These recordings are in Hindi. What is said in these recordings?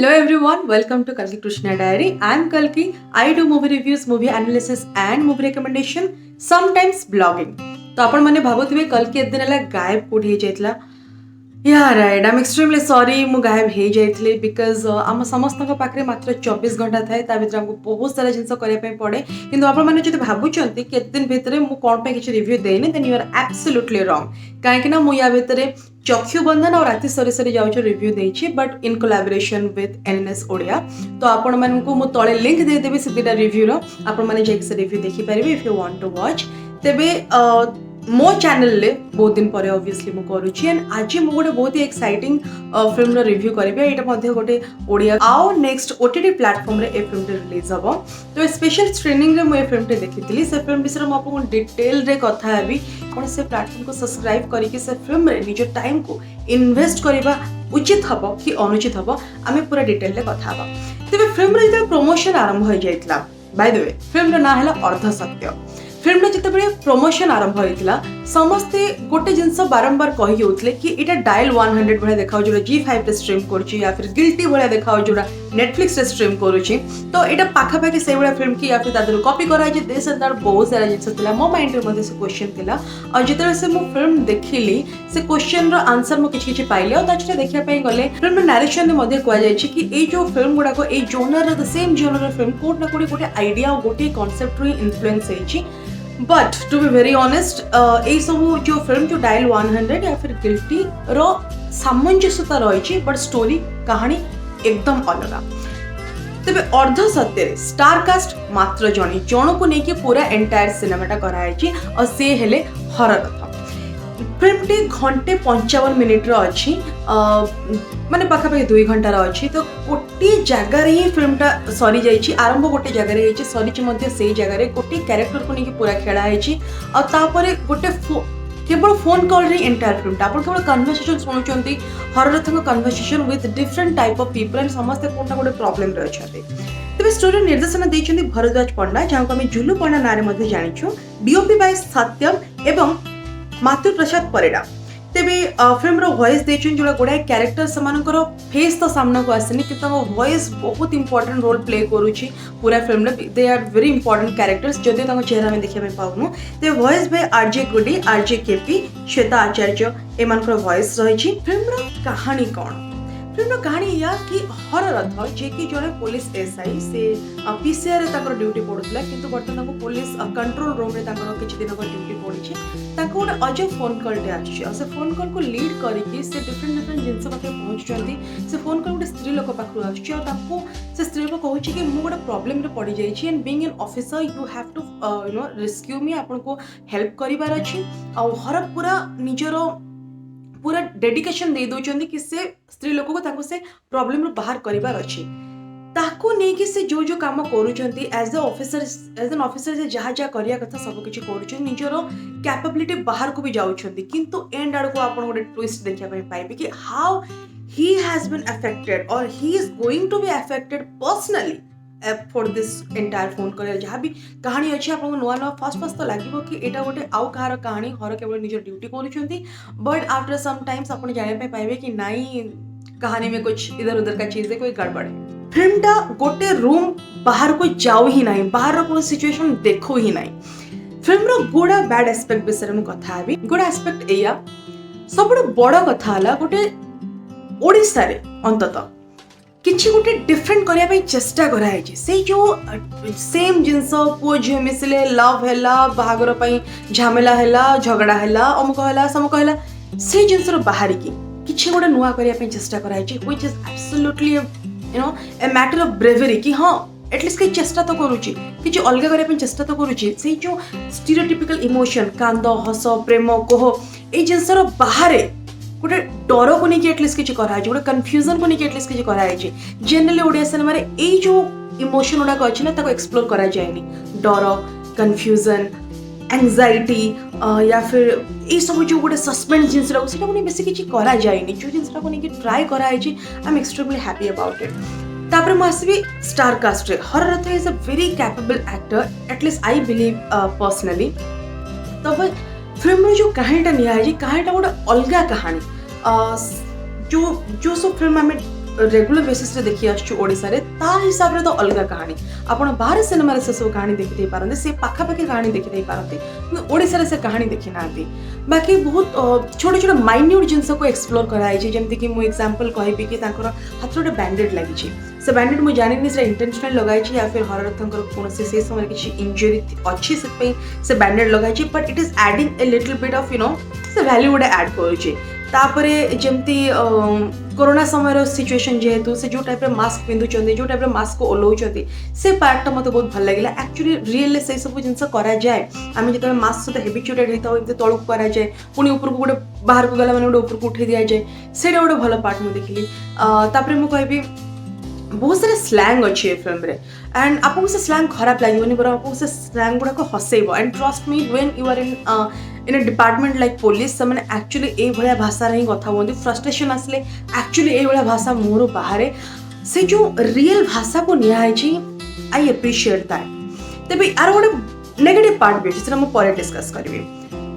Hello everyone, welcome to Kalki Krishna Diary. I'm Kalki. I do movie reviews, movie analysis and movie recommendation, sometimes blogging. तो आपण माने भाबुथिबे कल्कि एत दिन हला गायब कोठी हे जायतला. Yeah, right. I'm extremely sorry मु गायब हे जायतले because आम समस्तक पाखरे मात्र 24 घंटा थाए ता भितर हमको बहुत सारा जिंस करिया पे पड़े किंतु आपण माने जति भाबुचंती कि एत दिन भितरे मु कोन पे किछि रिव्यू देनी then you are absolutely wrong. काहे कि ना मु या भितरे चक्षु बंधन और राति सरी सरी जाउछ रिव्यू देछि but in collaboration with NNS Odia. तो आपण मानकु मु तळे लिंक दे देबी सिदिटा रिव्यू रो आपण माने जे से रिव्यू देखि परिबे if you want to watch. तेबे मो चैनल ले बहुत दिन पर ऑब्वियसली मु करूची एंड आज मु गोटे बहुत ही एक्साइटिंग फिल्म रो रिव्यू करिबे. एटा मध्ये गोटे ओडिया आउ नेक्स्ट ओटीटी प्लेटफॉर्म रे ए फिल्म रिलीज हबो. तो स्पेशल स्क्रीनिंग रे मु ए फिल्म देखिथिली. से फिल्म विषय मु आपको डिटेल रे कथा हेबी कोन से प्लेटफॉर्म को सब्सक्राइब करी कि से फिल्म रे निज टाइम को इन्वेस्ट करबा उचित हबो कि अनुचित हबो आमे पूरा डिटेल रे कथा हबो. तबे फिल्म रे जे प्रमोशन आरंभ हो जाइतला. बाय द वे फिल्म रो ना हला अर्ध सत्य. फिल्म जिते प्रमोशन आरंभ होता समस्ते गोटे जिनस बारंबार कही होते कि इटा डायल 100 भाया देखा जो G5 स्ट्रीम करुच्ची या फिर गिल्टी भाया देखा जो नेटफ्लिक्स रे स्ट्रीम करुच्ची. तो यहाँ पाखापाखि से भाया फिल्म कि या फिर तादर कॉपी कराई दिस एंड दैट बहुत सारा जिनस था. मो माइंड रे से क्वेश्चन थिला और जिते से मु फिल्म देखिली से क्वेश्चन रो आंसर मु किछि पाइली और ताछे देखिया पई गले फिल्म रो नरेशन ने मध्ये कहया जाय कि ए जो फिल्म गुडा को a genre the same genre रो फिल्म कोट ना कोडी गोटे आइडिया और गोटे कांसेप्ट रो इन्फ्लुएंस हेछि. But to be very honest ये सब जो फिल्म जो डायल 100 या फिर गिल्टी रो सामंजस्यता रही बट स्टोरी कहानी एकदम अलग. तेबे अर्ध सत्य स्टार कास्ट मात्र जन को लेकिन पूरा एंटायर सिनेमाटा कराई और से हेले हरर. फिल्म टी घंटे 55 मिनिट अच्छी माने पाखापाखि 2 घंटार अच्छी. तो गोटे जगार ही फिल्मटा सरी जाइए. आरंभ गोटे जगार सरी से जगार गोटे क्यारेक्टर को लेकिन पूरा खेला है गोटे केवल फोन कॉल रे एंटायर फिल्मटा आप केवल कन्वर्सेशन शुणुंट horror conversation with different type of people and समस्ते कोना गोटे प्रॉब्लम रे अछते. तेज स्टोरी निर्देशन देइछन्ती भरद्वाज पंडा जहाँ को आम जुलू पंडा ना जानिछु. डीओपी बाय सत्यम एवं माथुर प्रसाद परिडा. तेबे फिल्म रो वॉइस देछन जोड़ा गोडा कैरेक्टर समानकर फेस तो सामना को आसनी कि वॉइस बहुत इंपोर्टेंट रोल प्ले करूची पूरा फिल्म रे. They are very important characters जदि तंग चेहरा में देखिया पाउनु. ते voice by RJ Gudi, RJ KP, Shweta Acharya एमानकर वॉइस रही. फिल्म रो कहानी कौन? फिल्म कहानी या कि हरर था जे कि जड़े पुलिस एसआई से पीसीआर रे ड्यूटी पड़ुला किंतु बर्तमान पुलिस कंट्रोल रूम रे किछि दिन ड्यूटी पड़ी गोटे अजब फोन कॉल टे आछी. से फोन कॉल को लीड करके से डिफरेंट जिनस पाखे पहुँचुंती. से फोन कॉल गोटे स्त्री लोक पाखु आछी और ताको से स्त्री लोक कहूँ कि मु गोटे प्रॉब्लम रे पड़ी जाइछि and being an officer you have to rescue me. आपन को हेल्प करिवार अछि और हर पूरा निजर पूरा डेडिकेशन दे दौरान कि से स्त्री लोक को ताको से प्रॉब्लम रो बाहर करिवार अछि. ताको नै कि से जो काम करूचंती एज एन ऑफिसर से जहाँ जहाँ करिया कथा सब किछि करूचंती निजर कैपेबिलिटी बाहर को भी जाउचंती. किंतु एंड आड़ को आपण गोटे ट्विस्ट देखिया पई पाइबे कि how he has been affected और he is going to be affected personally for this entire phone call. जहाँ भी कहानी अच्छी आपको नुआ नुआ फर्स्ट तो लगे कि एटा गोटे आउ कहार कहानी हर केवल निज ड्यूटी करूचंती बट आफ्टर सम टाइम्स आपण जाने पाइबे कि नहीं कहानी में कुछ इधर उधर का चीज है, कोई गड़बड़ है. फिल्मटा गोटे रूम बाहर को जाऊ ही नहीं, बाहर को सिचुएशन देखो ही नहीं. फिल्म रो गोड़ा बैड एस्पेक्ट विषय में कथा हेबी. गोड़ा एस्पेक्ट एया सब बड़ कथा हला गोटे ओडिसा रे अंततः किछि गोटे डिफरेंट करिया पे चेष्टा कराई से जो सेम जिनस पुओ झियो मिसले लव हैला बाहागर पई झमेला हैला झगड़ा हैला अमुक हैला समक हैला से जिनस रो बाहर की किछि गोटे नुआ करिया पे चेष्टा कराई which is absolutely you know a matter of bravery कि हाँ एटलिस्ट कई चेष्टा तो करूची कि अलग करिया चेष्टा तो करूची. से जो स्टीरियोटाइपिकल इमोशन कांद हस प्रेम कोह ए जिनस रो बाहर गोटे डर को लेकिन एटलिस्ट किसी कराई गोटे कन्फ्यूजन को लेकिन एटलिस्ट किसी कराई. जनरली ओडिया सिनेमा रे ए जो इमोशन गुड़ाक अच्छी ना ताको एक्सप्लोर करा जाएनी. डर, कन्फ्यूजन, एंजाइटी या फिर ये सब जो गोटे सस्पेंस जिनस को बेसी किसी करा जाएनी. जो जिनस को लेकिन ट्राई कराई I am extremely happy about it. तापर मु आसबी स्टार कास्ट रे. Horror Rath is a very capable actor at least I believe personally. तब फिल्म जो कहानीटा निया है कहानीटा गोटे अलग कहानी. जो सब फिल्म आम रेगुलर बेसिस रे देखि आछू ओडिसा रे ता हिसाब रे तो अलग कहानी आपण बाहर सिनेमा रे से सब कहानी देखि दे पारंते से पाखा पाखी कहानी देखि दे पारंते ओडिसा रे से कहानी देखि नांती बाकी बहुत छोटे छोटे माइन्यूट जिंस को एक्सप्लोर कराई जे जेमति कि मु एग्जांपल कहबी कि तांकर हाथ रे बैंडेड लागि छी से बैंडेड मु जानिनी से इंटेंशनल लगाई छी या फिर हरर थंकर कोनोसी से समय किछि इंजरी अछि से पे से बैंडेड लगाई छी but it is adding a little bit of से वैल्यू गुडे ऐड करू छी तापरे जेमती कोरोना समय सिचुएशन जेहेतु से जो टाइप मास्क पिंधुचंदी जो टाइप मास्क को ओलौचंदी से पार्टटा मते बहुत भल लागिला एक्चुअली रियल से सब जिंस करा जाए आमे जते मास्क सहित हेबिचुएटेड हेता एमते तळक करा जाए पुनी ऊपर को गोटे बाहर को गला माने गोटे ऊपर को उठे दिया जाए सेटा गोटे भल पार्ट मु देखिली तापरे मु कहबी बहुत सारे स्लैंग अच्छी है फिल्म रे एंड आपको से स्लैंग खराब लगे पर आपको से स्लैंग गुड़ा को हसैब and trust me when you are in a department like police से मैंने एक्चुअली ए भलिया भाषा रे ही कथा बोलती फ्रस्ट्रेशन आसले एक्चुअली ए भलिया भाषा मोर बाहर से जो रियल भाषा को निया है आई एप्रिशिएट दैट तेबे यार गोटे नेगेटिव पार्ट भी से मैं पर डिस्कस करी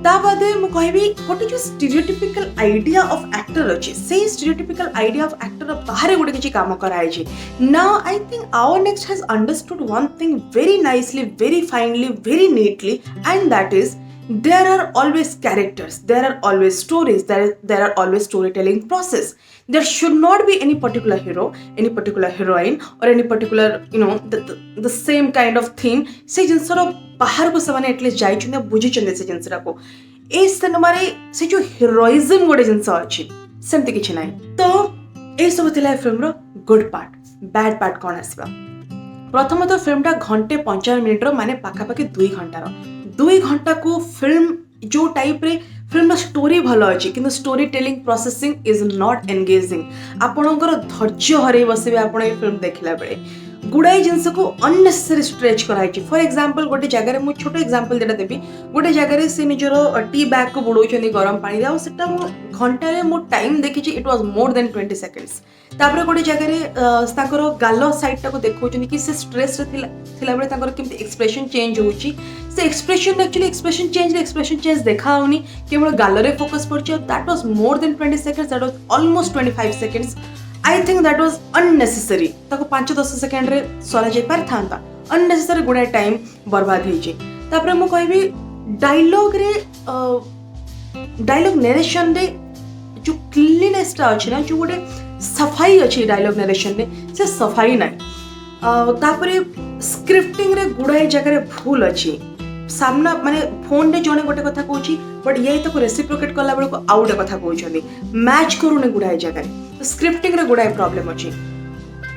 ता बादे मु कहबी गोटे जो स्टीरियोटाइपिकल आइडिया ऑफ एक्टर अछि से स्टीरियोटाइपिकल आइडिया ऑफ एक्टर बाहर गोटे किछि काम कराय छै now I think our next has understood one thing very nicely very finely very neatly and that is there are always characters, there are always stories, there are always storytelling process. There should not be any particular hero, any particular heroine or any particular the same kind of theme से जिनसर बाहर को समान एटलीस्ट जाई छने बुझी छने से जिनसरा को ए सिनेमा रे से जो हीरोइज्म गोटे जिनस अछि सेमति किछि नै तो ए सब थिला फिल्म रो गुड पार्ट बैड पार्ट कोन आसीबा प्रथम तो फिल्म टा घंटे 55 मिनिट रो माने पाखा पाखी 2 घंटा रो 2 घंटा को फिल्म जो टाइप रे फिल्म स्टोरी भलो अछि किंतु story telling processing is not engaging आपणकर धैर्य हरै बसिबे आपण ए फिल्म देखला बेले गुड़ाई जिनस को अननेसेसरी स्ट्रेच कराई फॉर एग्जांपल गोटे जगह मु छोटो एग्जांपल जेटा देबी गोटे जगह से निजर टी बैग को बुड़ौछनी गरम पानी रे आ सेटा मु घंटा रे मु टाइम देखिछि it was more than 20 seconds तापर गोटे जगह रे ताकर गालो साइड टा को देखौछनी कि से स्ट्रेस रे थिला बेले ताकर केमति एक्सप्रेशन चेंज होउछि से एक्सप्रेशन एक्चुअली एक्सप्रेशन चेंज देखा होनी केवल गालो रे फोकस पड़छि that was more than 20 seconds that was almost 25 seconds I think that was unnecessary ताको 5-10 सेकंड रे सरा जाय पार थांता unnecessary गुडा टाइम बर्बाद हे जे तापर मु कहबी डायलॉग रे डायलॉग नरेशन रे जो क्लीननेस ता अछि ना जो गोटे सफाई अछि डायलॉग नरेशन रे से सफाई नै तापर स्क्रिप्टिंग रे गुडा जगह रे भूल अछि सामना माने फोन रे जने गोटे कथा कहूची बट ये तो रेसिप्रोकेट कला बेल को आउटे कथा कहउछनी मैच करूने गुडाय जगह स्क्रिप्टिंग रे गुडाय प्रॉब्लम अछि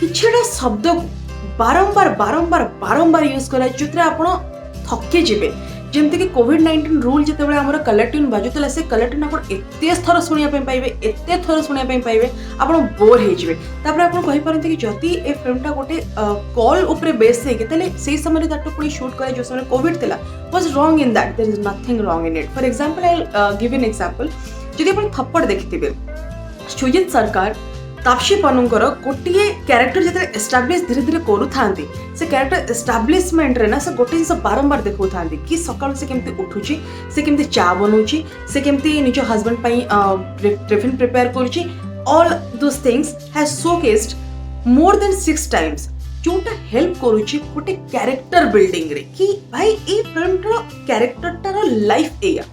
किछटा शब्द बारंबार यूज करा जुत्रे आपण थके जिवे जेमति कि कोविड-19 रूल जते बेले हमर कलेक्टिव बाजुतला से कलेक्टिव आपण एते थर सुनिया पे पाइबे आपण बोर हे जिवे तापर आपण कहि परंती कि जति ए फिल्मटा गोटे कॉल ऊपर बेस हे केतले सेही समय दैट पुनी शूट करे जो समय कोविड थिला was wrong in that there is nothing wrong in it for example I give an example जदि आपण थप्पड़ देखिथिबे सुजित सरकार तापसी पनुंकर गोटे क्यारेक्टर जते एस्टाब्लिश धीरे धीरे करू थांती से क्यारेक्टर एस्टाब्लिशमेंट रे ना से गोटे जिंस बारंबार देखौ थांती कि सकाळ से केमती उठुची से केमती चा बनौची से केमती निजो हस्बैंड पई टिफिन प्रिपेयर करूची all those things has showcased more than 6 times जोटा हेल्प करूची गोटे क्यारेक्टर बिल्डिंग रे कि भाई ए फिल्म रो क्यारेक्टर तार लाइफ एया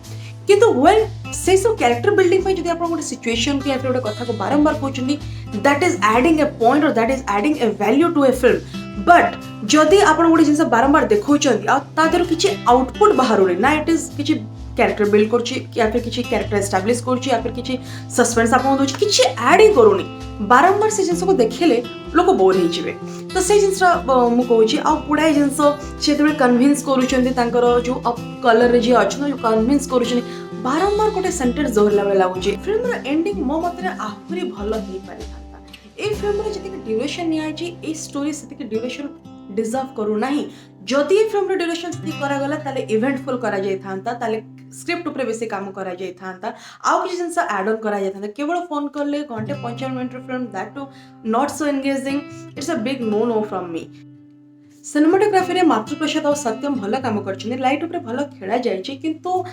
किंतु व्हेन से सब कैरेक्टर बिल्डिंग पे जदि आपण गोटे सिचुएशन के गोटे कथा को बारंबार कहउछनी that is adding a point और that is adding a value to a film but जदि आपण गोटे जिंस बारंबार देखौछंती आ तादर किछि आउटपुट बाहर ना इट इज किछि कैरेक्टर बिल्ड करछि या फिर किछि कैरेक्टर एस्टैब्लिश करछि या फिर किछि सस्पेंस आपण दोछि किछि ऐड ही करूनी बारंबार से जिंस को देखिले लोक बोर हो जिवे तो से जिंस मु कहउछि आ पुडाय जिंस सेतबे कन्विंस करूछंती तांकर जो कलर रे जे अछि जो कन्विंस करूछनी बारंबार गोटे सेंटेंस जोरला बेला लागुछि फिल्म रो एंडिंग मो मतरे आहुरी भलो हे पारि थांता ए फिल्म रो जति ड्यूरेशन निया छि ए स्टोरी सेति ड्यूरेशन डिजर्व करू नाही जदि ए फिल्म रो ड्यूरेशन सेति करा गला ताले इवेंटफुल करा जाय थांता ताले स्क्रिप्ट ऊपर बेसी काम करा जाय थांता आउ किछि जिंस ऐड ऑन करा जाय थांता केवल फोन करले घंटे 55 मिनिट रो film that too not so engaging it's a big no from me cinematography Matruprasad और सत्यम भल काम कर लाइट उपर भल खेला जाइए किंतु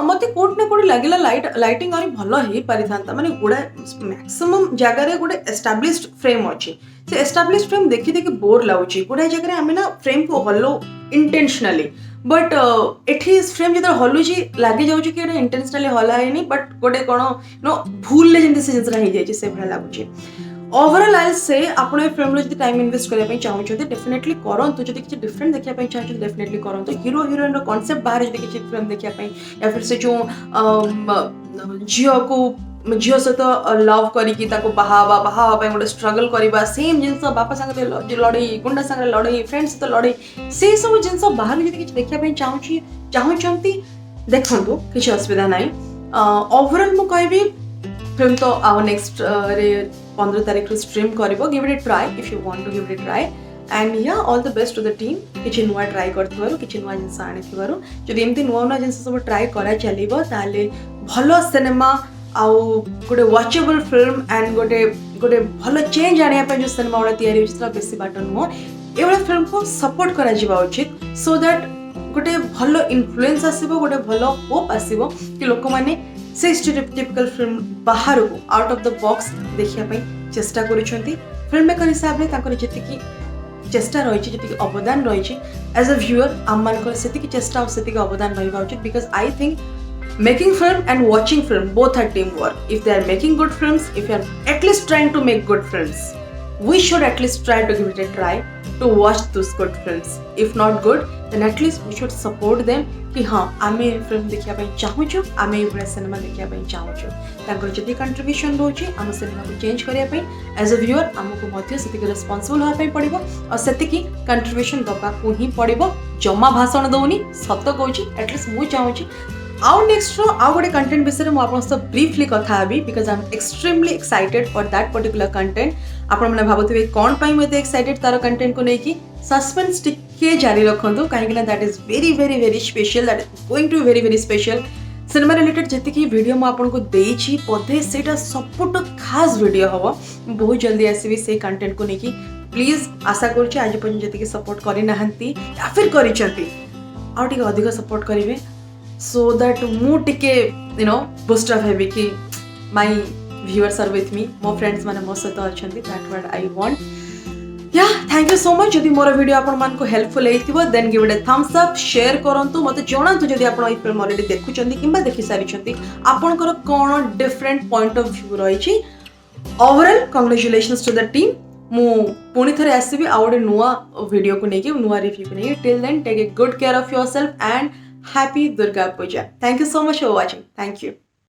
मत कोट ना कोट लगे लाइटिंग आहुरी भल हो पारि था माने गुड़ा मैक्सिमम जगह गोटे एस्टाब्लिश्ड फ्रेम अच्छी से एस्टाब्लिश्ड फ्रेम देखी देखी बोर लगुच गुड़ा जगह आम ना फ्रेम को हलो इंटेंशनली बट एठी फ्रेम जो हलुची लगे जाऊँ कि इंटेंशनली हलाइनी बट गोटे कौन नो भूल जमी से जिनसा से भाई लगुच ओवरऑल आई से आपण फिल्म रो जदी टाइम इन्वेस्ट करबा चाहूँ डेफिनेटली करंतु जदी किछि डिफरेंट देखिया चाहूँ डेफिनेटली करंतु हीरो हिरोइन रो कांसेप्ट बाहर जदी किछि फिल्म देखिया या फिर से जो झील सहित लव करिकी बाहा गोटे स्ट्रगल करवा सेम जिन बापा सागर लड़ई गुंडा सागर लड़ई फ्रेंड सहित लड़ई से सब जिन बाहर जब किसी देखा चाहूँगी देखु किसी असुविधा ना ओवरऑल मु कहबी फिल्म तो आवर नेक्स्ट 15 तारीख स्ट्रीम कर give it try if you want to give it try and या all the best to the team किसी नुआ ट्राई कर किसी नुआ जिन आनी जब एमती नुआ नुआ जिन सब ट्राई करा चलो भल सिनेमा आउ गोटे वाचेबल फिल्म एंड गोटे गोटे भल चेंज आने जो सिनेमा गुड़ा या बेसी बाट नुह ये फिल्म को सपोर्ट करा उचित सो दैट गोटे भल इन्फ्लुएंस आसो गोटे भल होप आसो कि लोक मैंने से स्टीरियोटाइपिकल फिल्म बाहर को आउट ऑफ द बॉक्स देखिए चेष्टा करुछंती फिल्म मेकर हिसाब से जी चेष्टा रही जी अवदान रही एज अ व्यूअर आम मान से चेष्टा और अवदान रहा उचित because I think making film and watching film both are teamwork if they are making good films if you are at least trying to make good films we should at least try to give it a try to watch those good films if not good then at least we should support them कि हाँ आमे फिल्म देखिया ପାଇଁ चाहूछु आमे ये बड़ा सिनेमा देखिया ପାଇଁ चाहूछु तांकर जति कंट्रीब्यूशन रोची हम सिनेमा को चेंज करिया ପାଇଁ एज अ व्यूअर हमको मध्य सेतिक रिस्पांसिबल होआ ପାଇଁ पड़िबो और सेतिक कंट्रीब्यूशन दबा को ही पड़िबो जमा भाषण दउनी सत कहूची एटलीस्ट मु चाहूची आउ नेक्स्ट रो आउ गोटे कंटेंट विषय में आपन सब ब्रीफली कथा heavy because I am extremely excited for that particular content आपण मैंने भाबुथिबे कोन पई मते एक्साइटेड तार कंटेंट को लेकी सस्पेंस टिके जारी रखंतु काहेकि ना that is very very very special that is going to very very special cinema related जति वीडियो मु आपन को देइछि पधे सेटा सबटो खास वीडियो हबो बहुत जल्दी आसीबी से कंटेंट को लेकी प्लीज आशा करछि आज पर्यंत जति सपोर्ट करि नाहंती या फिर करिसंती आ टिके अधिक सपोर्ट करिवे so that mu tike you know boost up heavy ki my viewers are with me mo friends mane mo sato achanti that what I want yeah thank you so much jodi mora video apan man ko helpful heitibo then give it a thumbs up share karantu mate janantu jodi apan ei film already dekhuchanti kimba dekhi sarichhanti apan kor kon different point of view rahichi overall congratulations to the team मु पुणी थरे आसीबी आ गोटे नुआ वीडियो को लेके नुआ रिव्यू को लेके till then take a good care of yourself and Happy Durga Puja. Thank you so much for watching. Thank you.